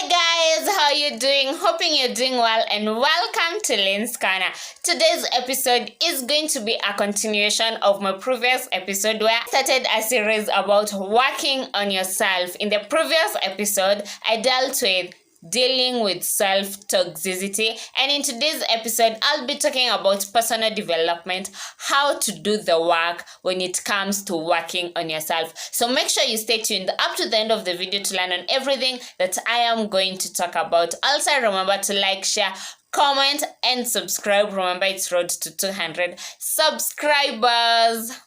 Hi guys, how you doing? Hoping you're doing well and welcome to Lynn's Corner. Today's episode is going to be a continuation of my previous episode where I started a series about working on yourself. In the previous episode, I dealt with dealing with self-toxicity, and in today's episode I'll be talking about personal development, how to do the work when it comes to working on yourself. So make sure you stay tuned up to the end of the video to learn on everything that I am going to talk about. Also remember to like, share, comment and subscribe. Remember, it's road to 200 subscribers.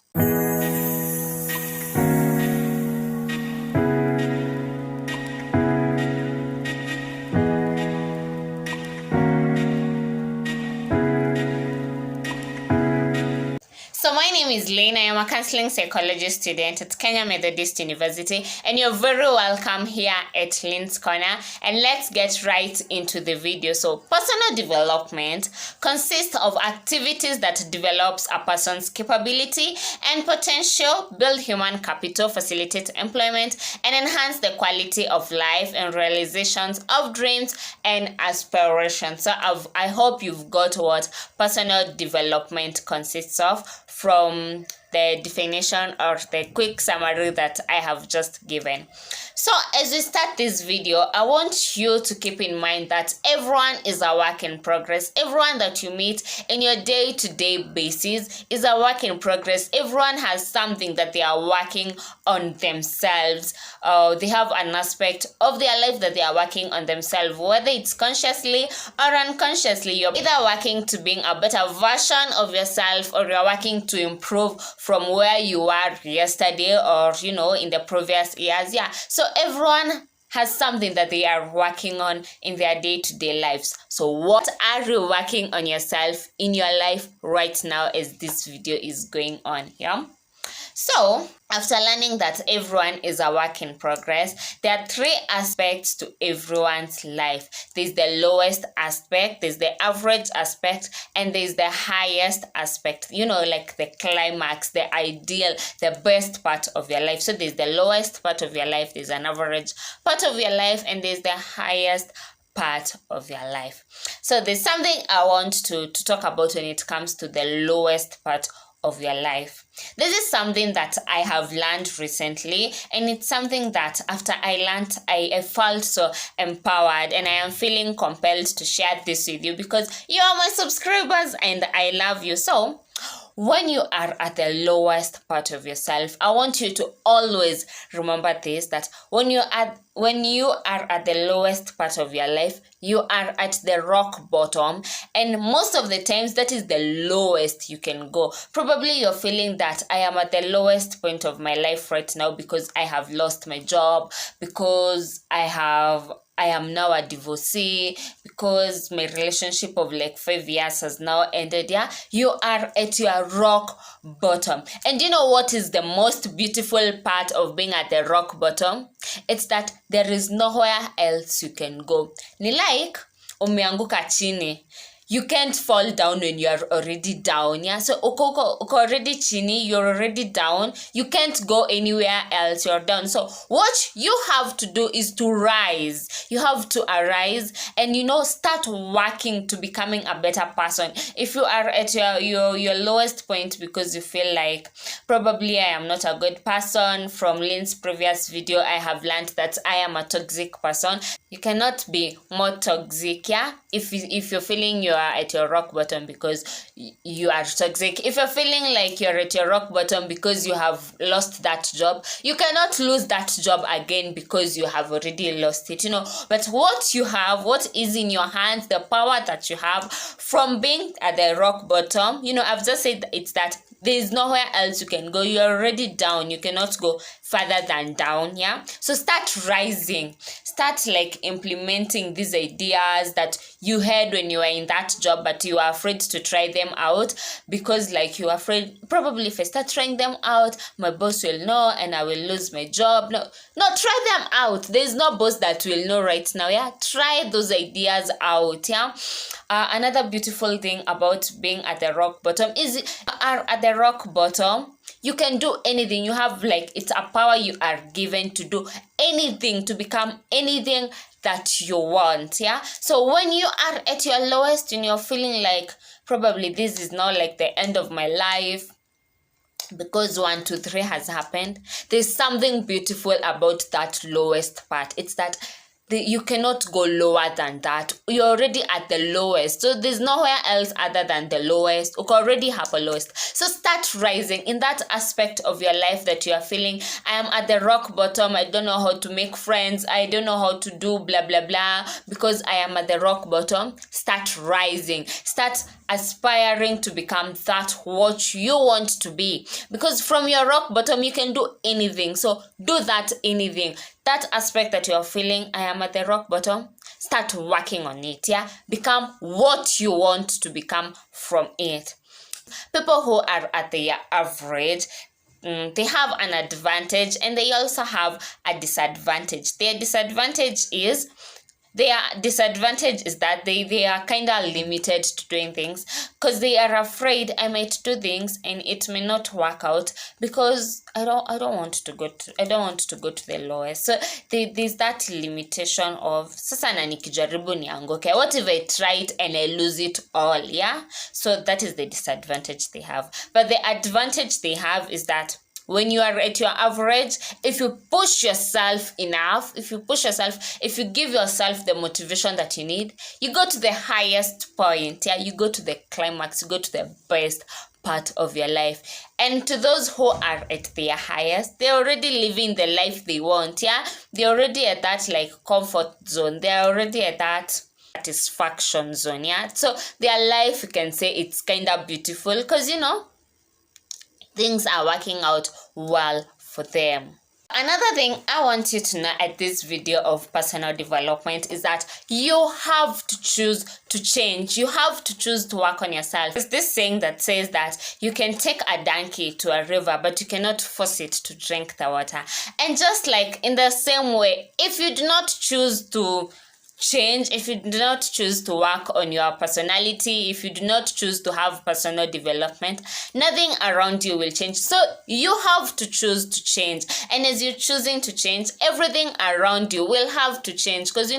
So my name is Lynn. I am a counseling psychology student at Kenya Methodist University, and you're very welcome here at Lynn's Corner. And let's get right into the video. So personal development consists of activities that develops a person's capability and potential, build human capital, facilitate employment, and enhance the quality of life and realizations of dreams and aspirations. So I hope you've got what personal development consists of from the definition or the quick summary that I have just given. So as we start this video, I want you to keep in mind that everyone is a work in progress. Everyone that you meet in your day-to-day basis is a work in progress. Everyone has something that they are working on themselves. They have an aspect of their life that they are working on themselves, whether it's consciously or unconsciously. You're either working to being a better version of yourself, or you're working to improve from where you were yesterday or in the previous years. So everyone has something that they are working on in their day-to-day lives. So what are you working on yourself in your life right now as this video is going on? So after learning that everyone is a work in progress, there are three aspects to everyone's life. There's the lowest aspect, there's the average aspect, and there's the highest aspect, like the climax, the ideal, the best part of your life. So there's the lowest part of your life, there's an average part of your life, and there's the highest part of your life. So there's something I want to talk about when it comes to the lowest part of your life. This is something that I have learned recently, and it's something that after I learned, I felt so empowered, and I am feeling compelled to share this with you because you are my subscribers and I love you. So when you are at the lowest part of yourself, I want you to always remember this, that when you are at the lowest part of your life, you are at the rock bottom, and most of the times that is the lowest you can go. Probably you're feeling that I am at the lowest point of my life right now because I have lost my job, because I am now a divorcee, because my relationship of like 5 years has now ended. You are at your rock bottom. And you know what is the most beautiful part of being at the rock bottom? It's that there is nowhere else you can go. Ni like umeanguka chini. You can't fall down when you are already down. So uko already chini, you're already down. You can't go anywhere else, you're down. So what you have to do is to rise. You have to arise and start working to becoming a better person. If you are at your lowest point because you feel like probably I am not a good person, from Lynn's previous video I have learned that I am a toxic person. You cannot be more toxic, if you're feeling you are at your rock bottom because you are toxic. If you're feeling like you're at your rock bottom because you have lost that job, you cannot lose that job again because you have already lost it. But what you have, what is in your hands, the power that you have from being at the rock bottom, I've just said it's that there is nowhere else you can go. You're already down. You cannot go further than down. So start rising. Start like implementing these ideas that you had when you were in that job, but you are afraid to try them out because like you are afraid, probably if I start trying them out, my boss will know and I will lose my job. No, try them out. There's no boss that will know right now. Try those ideas out. Another beautiful thing about being at the rock bottom is you are at the rock bottom, you can do anything. You have like, it's a power you are given to do anything, to become anything that you want. Yeah, so when you are at your lowest and you're feeling like probably this is not like the end of my life because 1 2 3 has happened, there's something beautiful about that lowest part. It's that you cannot go lower than that. You're already at the lowest, so there's nowhere else other than the lowest. You already have a lowest, so start rising in that aspect of your life that you are feeling, I am at the rock bottom, I don't know how to make friends, I don't know how to do blah blah blah because I am at the rock bottom. Start rising, start aspiring to become that what you want to be, because from your rock bottom you can do anything. So do that anything, that aspect that you're feeling, I am at the rock bottom, start working on it. Yeah, become what you want to become from it. People who are at their average, they have an advantage and they also have a disadvantage. Their disadvantage is that they are kind of limited to doing things because they are afraid I might do things and it may not work out because I don't want to go to the lowest. So there's that limitation of sasa na nikijaribu nianguke, what if I try it and I lose it all? Yeah, so that is the disadvantage they have. But the advantage they have is that when you are at your average, if you push yourself enough, if you give yourself the motivation that you need, you go to the highest point. Yeah, you go to the climax, you go to the best part of your life. And to those who are at their highest, they're already living the life they want. Yeah, they're already at that like comfort zone, they're already at that satisfaction zone. Yeah, so their life, you can say it's kind of beautiful because things are working out well for them. Another thing I want you to know at this video of personal development is that you have to choose to change. You have to choose to work on yourself. There's this saying that says that you can take a donkey to a river, but you cannot force it to drink the water. And just like in the same way, if you do not choose to change, if you do not choose to work on your personality, if you do not choose to have personal development, nothing around you will change. So you have to choose to change, and as you're choosing to change, everything around you will have to change. Because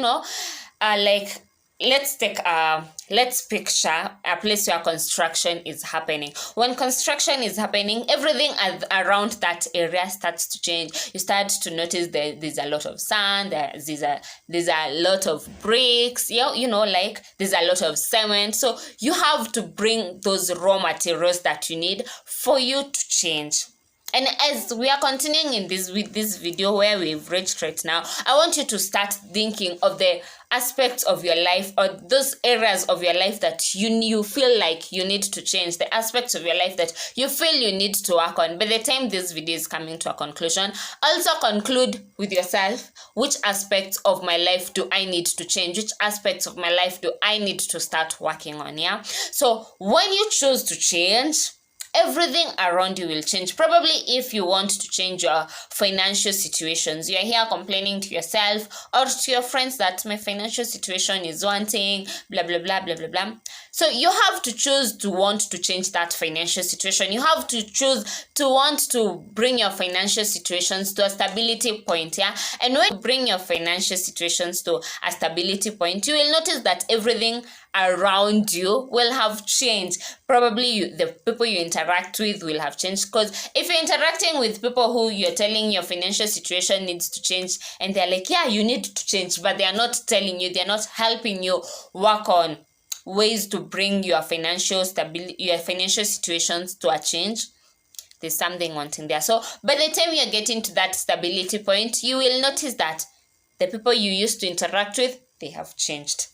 like let's picture a place where construction is happening. When construction is happening, everything around that area starts to change. You start to notice that there's a lot of sand, there's a lot of bricks, like there's a lot of cement. So you have to bring those raw materials that you need for you to change. And as we are continuing with this video where we've reached right now, I want you to start thinking of the aspects of your life, or those areas of your life that you feel like you need to change, the aspects of your life that you feel you need to work on. By the time this video is coming to a conclusion, also conclude with yourself, which aspects of my life do I need to change? Which aspects of my life do I need to start working on? Yeah. So when you choose to change, everything around you will change. Probably if you want to change your financial situations, you're here complaining to yourself or to your friends that my financial situation is wanting, blah, blah, blah, blah, blah, blah. So you have to choose to want to change that financial situation. You have to choose to want to bring your financial situations to a stability point, yeah? And when you bring your financial situations to a stability point, you will notice that everything around you will have changed. Probably the people you interact with will have changed, because if you're interacting with people who you're telling your financial situation needs to change and they're like, yeah, you need to change, but they're not telling you, they're not helping you work on ways to bring your financial situations to a change, there's something wanting there. So by the time you're getting to that stability point, you will notice that the people you used to interact with, they have changed.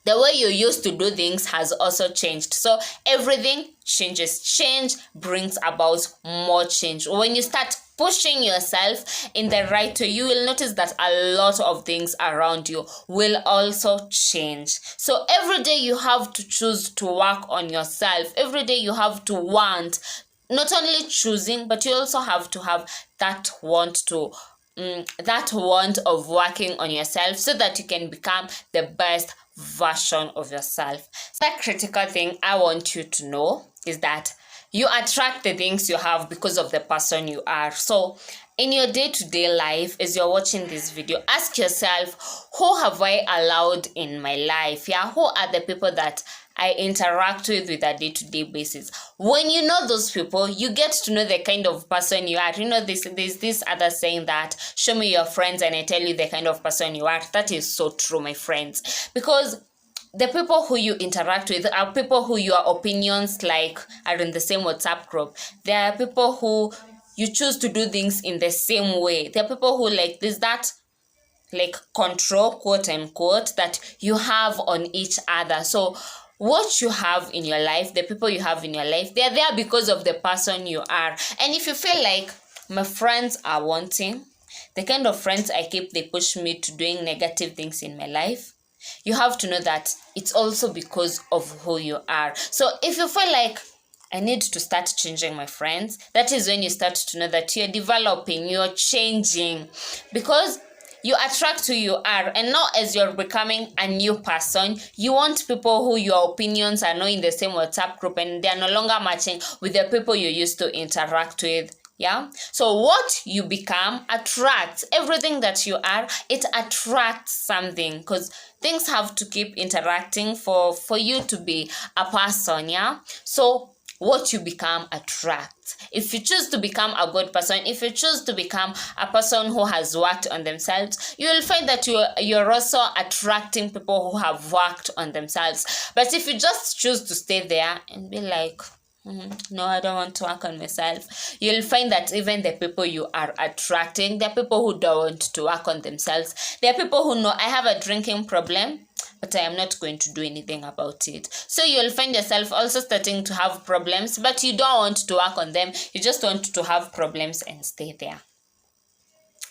The way you used to do things has also changed. So everything changes. Change brings about more change. When you start pushing yourself in the right way, you will notice that a lot of things around you will also change. So every day you have to choose to work on yourself. Every day you have to want, not only choosing, but you also have to have that want of working on yourself so that you can become the best version of yourself. The critical thing I want you to know is that you attract the things you have because of the person you are. So in your day-to-day life, as you're watching this video, ask yourself, who have I allowed in my life? Yeah, who are the people that I interact with a day-to-day basis? When you know those people, you get to know the kind of person you are. You know, there's this other saying that, show me your friends and I tell you the kind of person you are. That is so true, my friends, because the people who you interact with are people who your opinions like are in the same WhatsApp group. There are people who you choose to do things in the same way. There are people who like there's that like control, quote unquote, that you have on each other. So what you have in your life, the people you have in your life, they're there because of the person you are. And if you feel like my friends are wanting, the kind of friends I keep, they push me to doing negative things in my life, you have to know that it's also because of who you are. So if you feel like I need to start changing my friends, that is when you start to know that you're developing, you're changing, because you attract who you are. And now as you're becoming a new person, you want people who your opinions are not in the same WhatsApp group and they're no longer matching with the people you used to interact with. Yeah, so what you become attracts. Everything that you are, it attracts something, because things have to keep interacting for you to be a person. Yeah, so what you become attracts. If you choose to become a good person, if you choose to become a person who has worked on themselves, you will find that you're also attracting people who have worked on themselves. But if you just choose to stay there and be like, no, I don't want to work on myself, you'll find that even the people you are attracting, they're people who don't want to work on themselves. They're people who know, I have a drinking problem, but I am not going to do anything about it. So you'll find yourself also starting to have problems, but you don't want to work on them. You just want to have problems and stay there.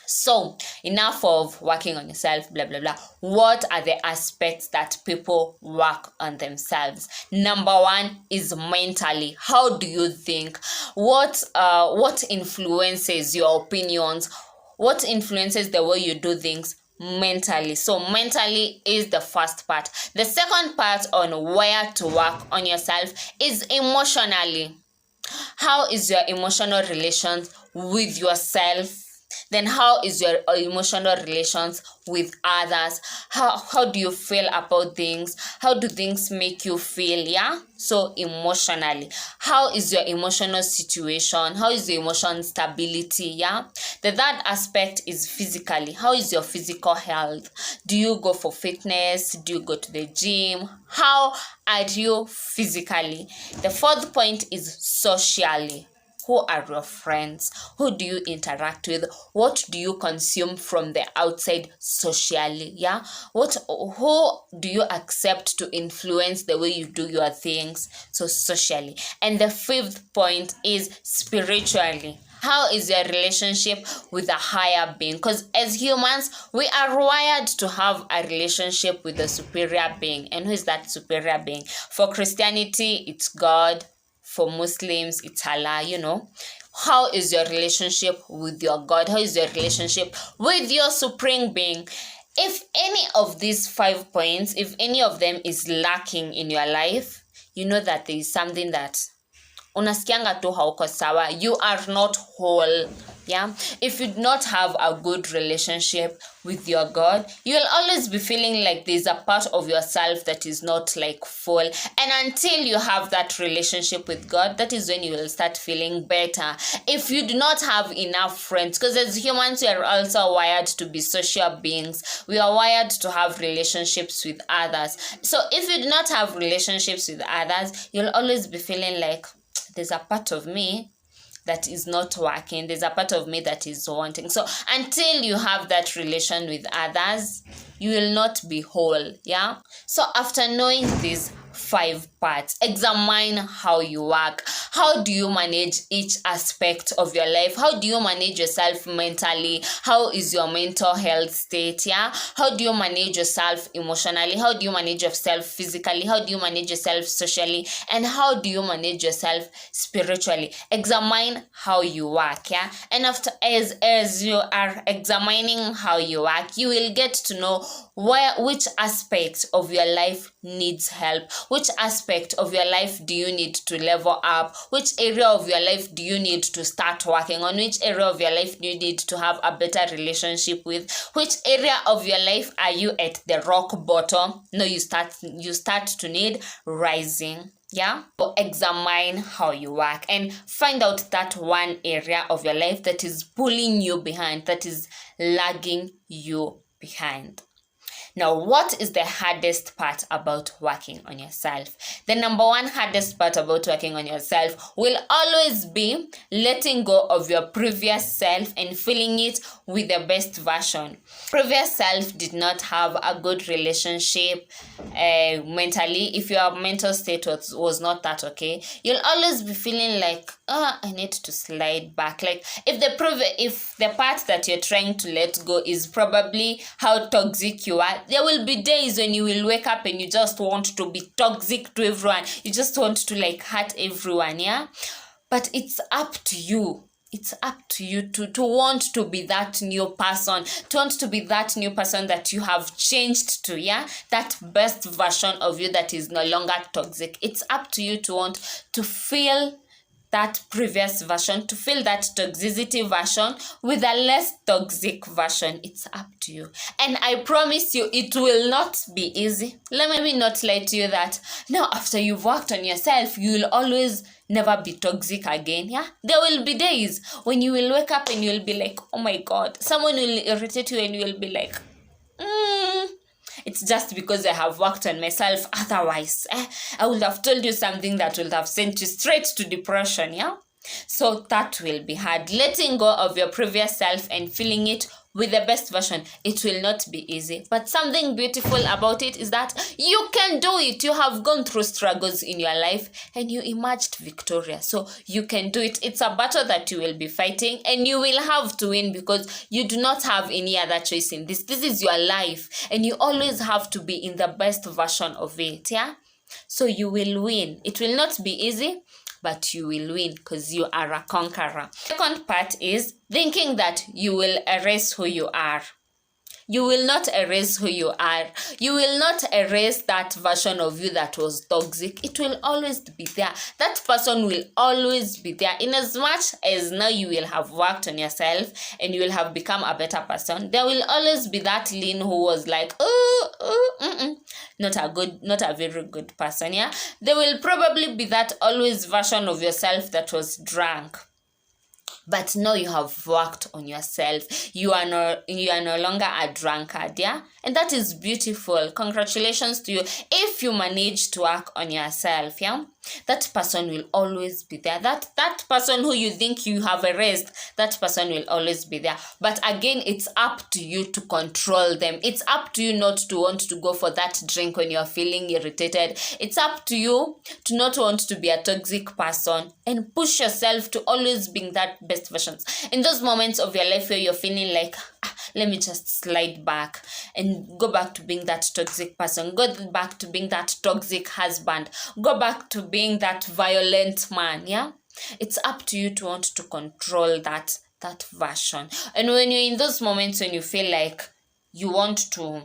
So enough of working on yourself, blah blah blah. What are the aspects that people work on themselves? Number one is mentally. How do you think? What influences your opinions? What influences the way you do things? Mentally. So mentally is the first part. The second part on where to work on yourself is emotionally. How is your emotional relations with yourself? Then how is your emotional relations with others? How do you feel about things? How do things make you feel? Yeah, so emotionally, how is your emotional situation? How is your emotional stability? Yeah, the third aspect is physically. How is your physical health? Do you go for fitness? Do you go to the gym? How are you physically? The fourth point is socially. Who are your friends? Who do you interact with? What do you consume from the outside socially? Yeah, who do you accept to influence the way you do your things? So socially. And the fifth point is spiritually. How is your relationship with a higher being? Because as humans, we are wired to have a relationship with a superior being. And who is that superior being? For Christianity, it's God. For Muslims, it's Allah, you know. How is your relationship with your God? How is your relationship with your supreme being? If any of these 5 points, if any of them is lacking in your life, you know that there is something that unasikianga tu hauko sawa. You are not whole. Yeah, if you do not have a good relationship with your God, you will always be feeling like there's a part of yourself that is not like full. And until you have that relationship with God, that is when you will start feeling better. If you do not have enough friends, because as humans we are also wired to be social beings, we are wired to have relationships with others. So if you do not have relationships with others, you'll always be feeling like there's a part of me that is not working. There's a part of me that is wanting. So until you have that relation with others, you will not be whole. Yeah. So after knowing these 5 parts, examine how you work. How do you manage each aspect of your life? How do you manage yourself mentally? How is your mental health state? Yeah. How do you manage yourself emotionally? How do you manage yourself physically? How do you manage yourself socially? And how do you manage yourself spiritually? Examine how you work. Yeah. And after as you are examining how you work, you will get to know which aspect of your life needs help, Which aspect of your life do you need to level up? Which area of your life do you need to start working on? Which area of your life do you need to have a better relationship with? Which area of your life are you at the rock bottom? No, you start to need rising. Yeah, so examine how you work and find out that one area of your life that is pulling you behind, that is lagging you behind. Now, what is the hardest part about working on yourself? The number one hardest part about working on yourself will always be letting go of your previous self and filling it with the best version. Previous self did not have a good relationship mentally. If your mental state was not that okay, you'll always be feeling like, I need to slide back. Like if the part that you're trying to let go is probably how toxic you are, there will be days when you will wake up and you just want to be toxic to everyone. You just want to like hurt everyone, yeah? But it's up to you. It's up to you to want to be that new person, to want to be that new person that you have changed to, yeah? That best version of you that is no longer toxic. It's up to you to want to feel that previous version, to feel that toxicity version with a less toxic version. It's up to you. And I promise you, it will not be easy. Let me not lie to you that now after you've worked on yourself, you'll always never be toxic again. Yeah, there will be days when you will wake up and you'll be like, oh my god, someone will irritate you and you'll be like, it's just because I have worked on myself. Otherwise, I would have told you something that would have sent you straight to depression, yeah? So that will be hard. Letting go of your previous self and filling it with the best version, it will not be easy. But something beautiful about it is that you can do it. You have gone through struggles in your life and you emerged victorious. So you can do it. It's a battle that you will be fighting and you will have to win because you do not have any other choice in this. This is your life and you always have to be in the best version of it, yeah? So you will win. It will not be easy, but you will win because you are a conqueror. Second part is thinking that you will erase who you are. You will not erase who you are. You will not erase that version of you that was toxic. It will always be there. That person will always be there. In as much as now you will have worked on yourself and you will have become a better person, there will always be that Lynn who was like, not a very good person, yeah? There will probably be that always version of yourself that was drunk. But now you have worked on yourself. You are no longer a drunkard, yeah? And that is beautiful. Congratulations to you. If you manage to work on yourself, yeah? That person will always be there. That person who you think you have erased, that person will always be there. But again, it's up to you to control them. It's up to you not to want to go for that drink when you're feeling irritated. It's up to you to not want to be a toxic person and push yourself to always being that best versions. In those moments of your life where you're feeling like, let me just slide back and go back to being that toxic person. Go back to being that toxic husband. Go back to being that violent man, yeah? It's up to you to want to control that version. And when you're in those moments when you feel like you want to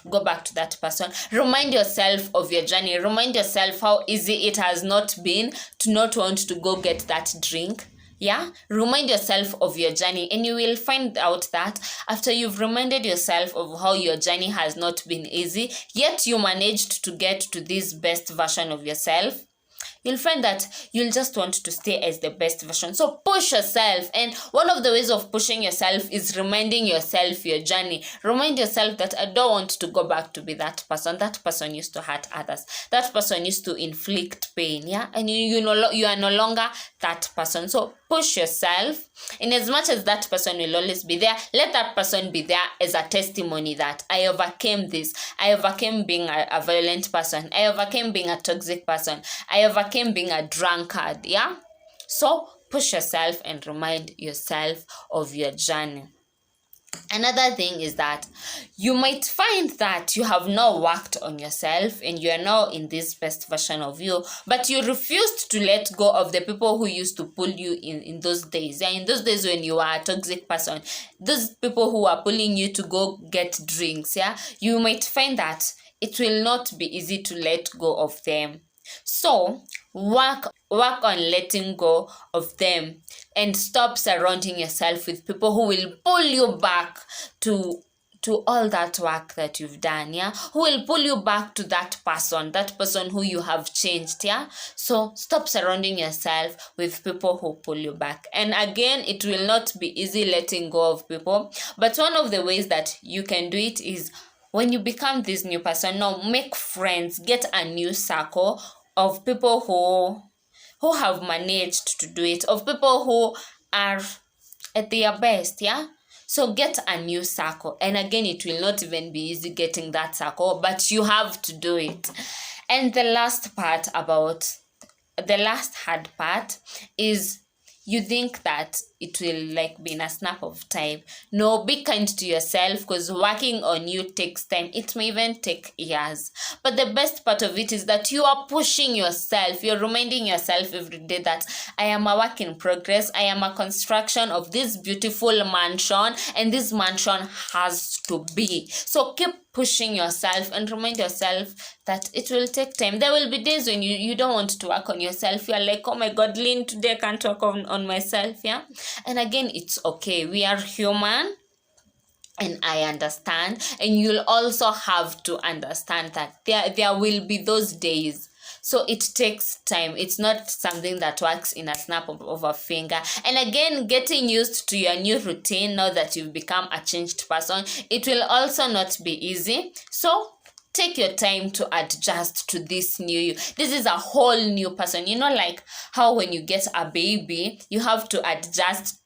go back to that person, remind yourself of your journey. Remind yourself how easy it has not been to not want to go get that drink. Yeah, remind yourself of your journey and you will find out that after you've reminded yourself of how your journey has not been easy, yet you managed to get to this best version of yourself, you'll find that you'll just want to stay as the best version. So push yourself. And one of the ways of pushing yourself is reminding yourself your journey. Remind yourself that I don't want to go back to be that person. That person used to hurt others. That person used to inflict pain, yeah? And you are no longer that person. So push yourself. In as much as that person will always be there, let that person be there as a testimony that I overcame this. I overcame being a violent person. I overcame being a toxic person. I overcame being a drunkard, yeah? So push yourself and remind yourself of your journey. Another thing is that you might find that you have now worked on yourself and you are now in this best version of you, but you refused to let go of the people who used to pull you in those days. Yeah, in those days when you are a toxic person, those people who are pulling you to go get drinks, yeah, you might find that it will not be easy to let go of them. So work on letting go of them, and stop surrounding yourself with people who will pull you back to all that work that you've done, yeah, who will pull you back to that person who you have changed, yeah. So stop surrounding yourself with people who pull you back. And again, it will not be easy letting go of people, but one of the ways that you can do it is, when you become this new person, now make friends, get a new circle of people who have managed to do it, of people who are at their best, yeah. So get a new circle. And again, it will not even be easy getting that circle, but you have to do it. And the last hard part is, you think that it will like be in a snap of time. No, be kind to yourself, because working on you takes time. It may even take years. But the best part of it is that you are pushing yourself. You're reminding yourself every day that I am a work in progress. I am a construction of this beautiful mansion, and this mansion has to be. So keep pushing yourself and remind yourself that it will take time. There will be days when you don't want to work on yourself. You're like, oh my God, Lynn, today I can't work on myself, yeah. And again, it's okay. We are human, and I understand. And you'll also have to understand that there will be those days. So it takes time. It's not something that works in a snap of a finger. And again, getting used to your new routine now that you've become a changed person, it will also not be easy. So take your time to adjust to this new you. This is a whole new person. You know, like how when you get a baby, you have to adjust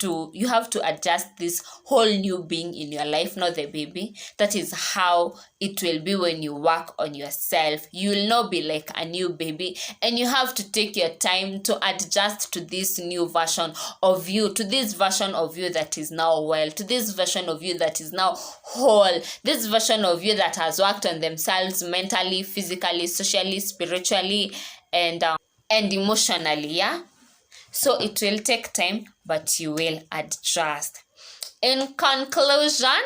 this whole new being in your life, not the baby. That is how it will be when you work on yourself. You will not be like a new baby, and you have to take your time to adjust to this new version of you, to this version of you that is now well, to this version of you that is now whole, this version of you that has worked on themselves mentally, physically, socially, spiritually, and emotionally, yeah. So it will take time, but you will adjust. In conclusion,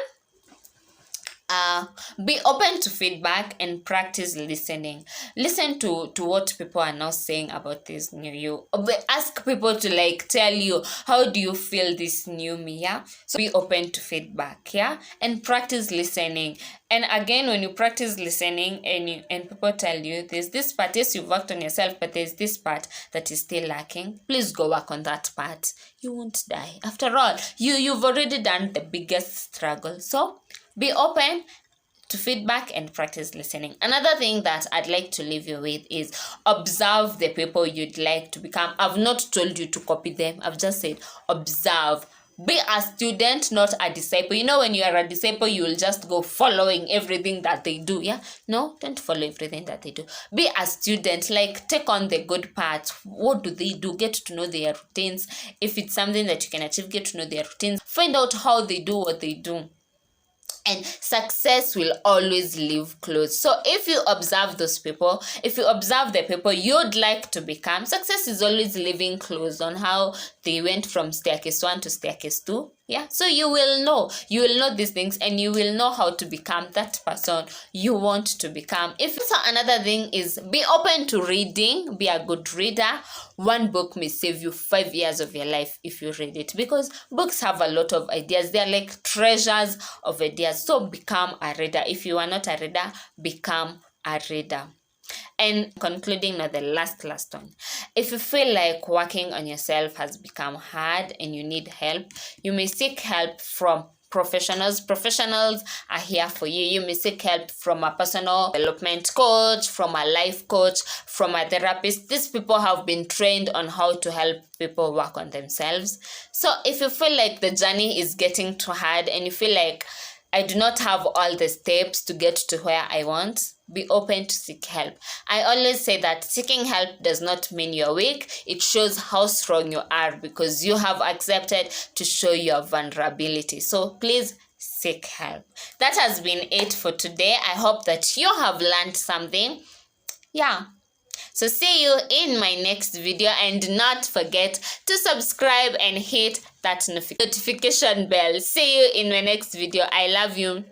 be open to feedback and practice listening. Listen to what people are now saying about this new you. Ask people to like tell you, how do you feel this new me, yeah? So be open to feedback, yeah? And practice listening. And again, when you practice listening and people tell you there's this part, yes, you've worked on yourself, but there's this part that is still lacking, please go work on that part. You won't die. After all, you've already done the biggest struggle. So be open to feedback and practice listening. Another thing that I'd like to leave you with is observe the people you'd like to become. I've not told you to copy them. I've just said observe. Be a student, not a disciple. You know, when you are a disciple, you will just go following everything that they do, yeah? No, don't follow everything that they do. Be a student, like take on the good parts. What do they do? Get to know their routines. If it's something that you can achieve, get to know their routines. Find out how they do what they do. And success will always live close. So if you observe those people, if you observe the people you'd like to become, success is always living close on how they went from staircase 1 to staircase 2. Yeah, so you will know these things, and you will know how to become that person you want to become. So another thing is be open to reading. Be a good reader. One book may save you 5 years of your life if you read it, because books have a lot of ideas. They're like treasures of ideas. So become a reader. If you are not a reader, become a reader. And concluding, now the last one. If you feel like working on yourself has become hard and you need help, you may seek help from professionals. Professionals are here for you. You may seek help from a personal development coach, from a life coach, from a therapist. These people have been trained on how to help people work on themselves. So if you feel like the journey is getting too hard and you feel like I do not have all the steps to get to where I want, be open to seek help. I always say that seeking help does not mean you're weak. It shows how strong you are, because you have accepted to show your vulnerability. So please seek help. That has been it for today. I hope that you have learned something. Yeah. So see you in my next video, and not forget to subscribe and hit that notification bell. See you in my next video. I love you.